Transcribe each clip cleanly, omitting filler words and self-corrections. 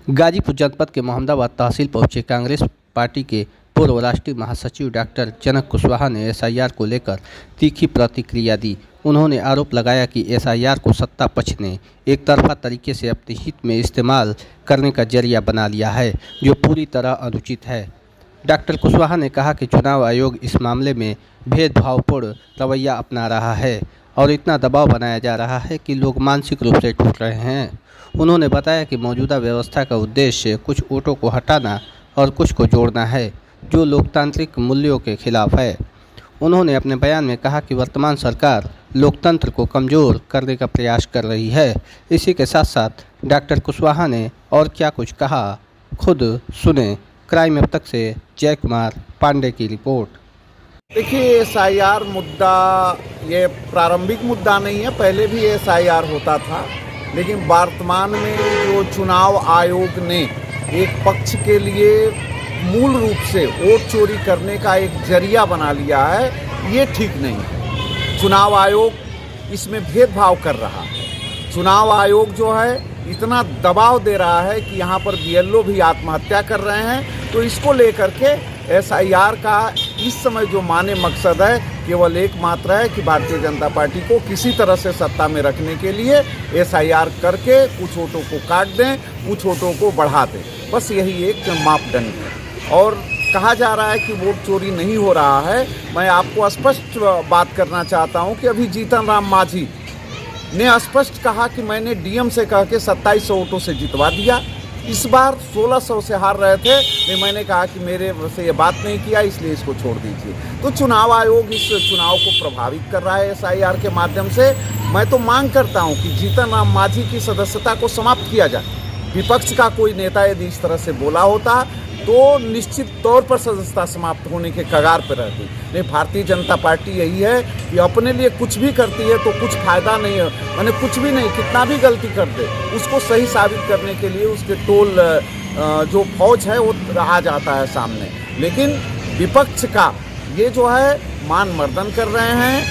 गाजीपुर जनपद के मोहम्मदाबाद तहसील पहुंचे कांग्रेस पार्टी के पूर्व राष्ट्रीय महासचिव डॉक्टर जनक कुशवाहा ने एसआईआर को लेकर तीखी प्रतिक्रिया दी। उन्होंने आरोप लगाया कि एसआईआर को सत्ता पक्ष ने एक तरफा तरीके से अपने हित में इस्तेमाल करने का जरिया बना लिया है, जो पूरी तरह अनुचित है। डॉक्टर कुशवाहा ने कहा कि चुनाव आयोग इस मामले में भेदभावपूर्ण रवैया अपना रहा है और इतना दबाव बनाया जा रहा है कि लोग मानसिक रूप से टूट रहे हैं। उन्होंने बताया कि मौजूदा व्यवस्था का उद्देश्य कुछ वोटों को हटाना और कुछ को जोड़ना है, जो लोकतांत्रिक मूल्यों के खिलाफ है। उन्होंने अपने बयान में कहा कि वर्तमान सरकार लोकतंत्र को कमज़ोर करने का प्रयास कर रही है। इसी के साथ साथ डॉक्टर कुशवाहा ने और क्या कुछ कहा, खुद सुने। क्राइम अब तक से जय कुमार पांडे की रिपोर्ट। देखिए, एसआईआर मुद्दा ये प्रारंभिक मुद्दा नहीं है, पहले भी एसआईआर होता था, लेकिन वर्तमान में जो चुनाव आयोग ने एक पक्ष के लिए मूल रूप से वोट चोरी करने का एक जरिया बना लिया है, ये ठीक नहीं है। चुनाव आयोग इसमें भेदभाव कर रहा है। चुनाव आयोग जो है इतना दबाव दे रहा है कि यहाँ पर बीएलओ भी आत्महत्या कर रहे हैं। तो इसको लेकर के एसआईआर का इस समय जो माने मकसद है केवल एकमात्र है कि भारतीय जनता पार्टी को किसी तरह से सत्ता में रखने के लिए एसआईआर करके कुछ वोटों को काट दें, कुछ वोटों को बढ़ा दें। बस यही एक मापदंड है। और कहा जा रहा है कि वोट चोरी नहीं हो रहा है। मैं आपको स्पष्ट बात करना चाहता हूं कि अभी जीतन राम मांझी ने स्पष्ट कहा कि मैंने डीएम से कह के 2700 वोटों से जितवा दिया। इस बार 1600 से हार रहे थे, लेकिन मैंने कहा कि मेरे से ये बात नहीं किया, इसलिए इसको छोड़ दीजिए। तो चुनाव आयोग इस चुनाव को प्रभावित कर रहा है एसआईआर के माध्यम से। मैं तो मांग करता हूं कि जीतन राम मांझी की सदस्यता को समाप्त किया जाए। विपक्ष का कोई नेता यदि इस तरह से बोला होता तो निश्चित तौर पर सदस्यता समाप्त होने के कगार पर रहती। नहीं, भारतीय जनता पार्टी यही है कि अपने लिए कुछ भी करती है तो कुछ फायदा नहीं है, मैंने कुछ भी नहीं, कितना भी गलती कर दे उसको सही साबित करने के लिए उसके टोल जो फौज है वो आ जाता है सामने। लेकिन विपक्ष का ये जो है मान मर्दन कर रहे हैं,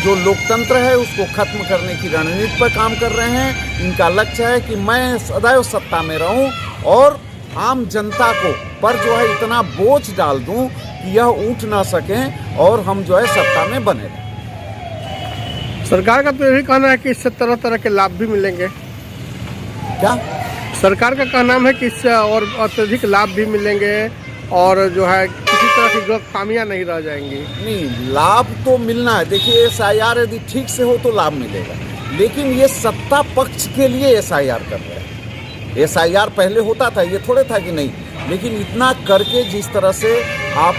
जो लोकतंत्र है उसको खत्म करने की रणनीति पर काम कर रहे हैं। इनका लक्ष्य है कि मैं सदैव सत्ता में रहूं और आम जनता को पर जो है इतना बोझ डाल दूं कि यह उठ ना सकें और हम जो है सत्ता में बने रहें। सरकार का तो यही कहना है कि इससे तरह तरह के लाभ भी मिलेंगे। क्या सरकार का कहना है कि इससे और अत्यधिक लाभ भी मिलेंगे और जो है किसी तरह की गलत खामियां नहीं रह जाएंगी। नहीं, लाभ तो मिलना है। देखिए, एसआईआर यदि ठीक से हो तो लाभ मिलेगा, लेकिन ये सत्ता पक्ष के लिए एसआईआर कर रहे हैं। एसआईआर पहले होता था, ये थोड़े था कि नहीं, लेकिन इतना करके जिस तरह से आप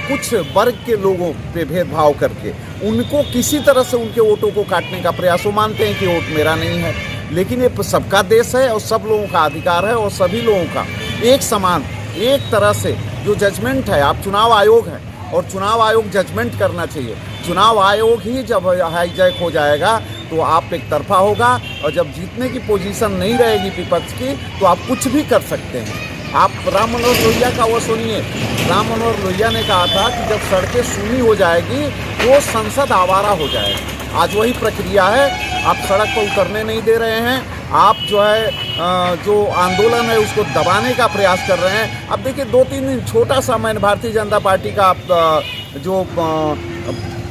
कुछ वर्ग के लोगों पे भेदभाव करके उनको किसी तरह से उनके वोटों को काटने का प्रयास, वो मानते हैं कि वोट मेरा नहीं है, लेकिन ये सबका देश है और सब लोगों का अधिकार है और सभी लोगों का एक समान एक तरह से जो जजमेंट है। आप चुनाव आयोग है और चुनाव आयोग जजमेंट करना चाहिए। चुनाव आयोग ही जब हाईजैक हो जाएगा तो आप एक तरफा होगा और जब जीतने की पोजीशन नहीं रहेगी विपक्ष की तो आप कुछ भी कर सकते हैं। आप राम मनोहर लोहिया का वो सुनिए। राम मनोहर लोहिया ने कहा था कि जब सड़कें सूनी हो जाएगी तो संसद आवारा हो जाएगा। आज वही प्रक्रिया है। आप सड़क पर उतरने नहीं दे रहे हैं, आप जो है जो आंदोलन है उसको दबाने का प्रयास कर रहे हैं। अब देखिए, 2-3 दिन छोटा सा मैंने भारतीय जनता पार्टी का जो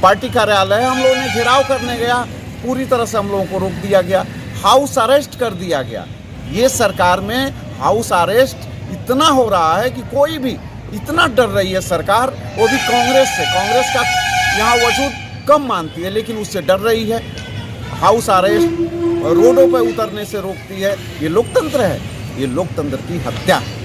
पार्टी कार्यालय है हम लोगों ने घेराव करने गया, पूरी तरह से हम लोगों को रोक दिया गया, हाउस अरेस्ट कर दिया गया। ये सरकार में हाउस अरेस्ट इतना हो रहा है कि कोई भी इतना डर रही है सरकार, वो भी कांग्रेस से। कांग्रेस का यहाँ वजूद कम मानती है लेकिन उससे डर रही है। हाउस अरेस्ट रोडों पर उतरने से रोकती है। ये लोकतंत्र है, ये लोकतंत्र की हत्या है।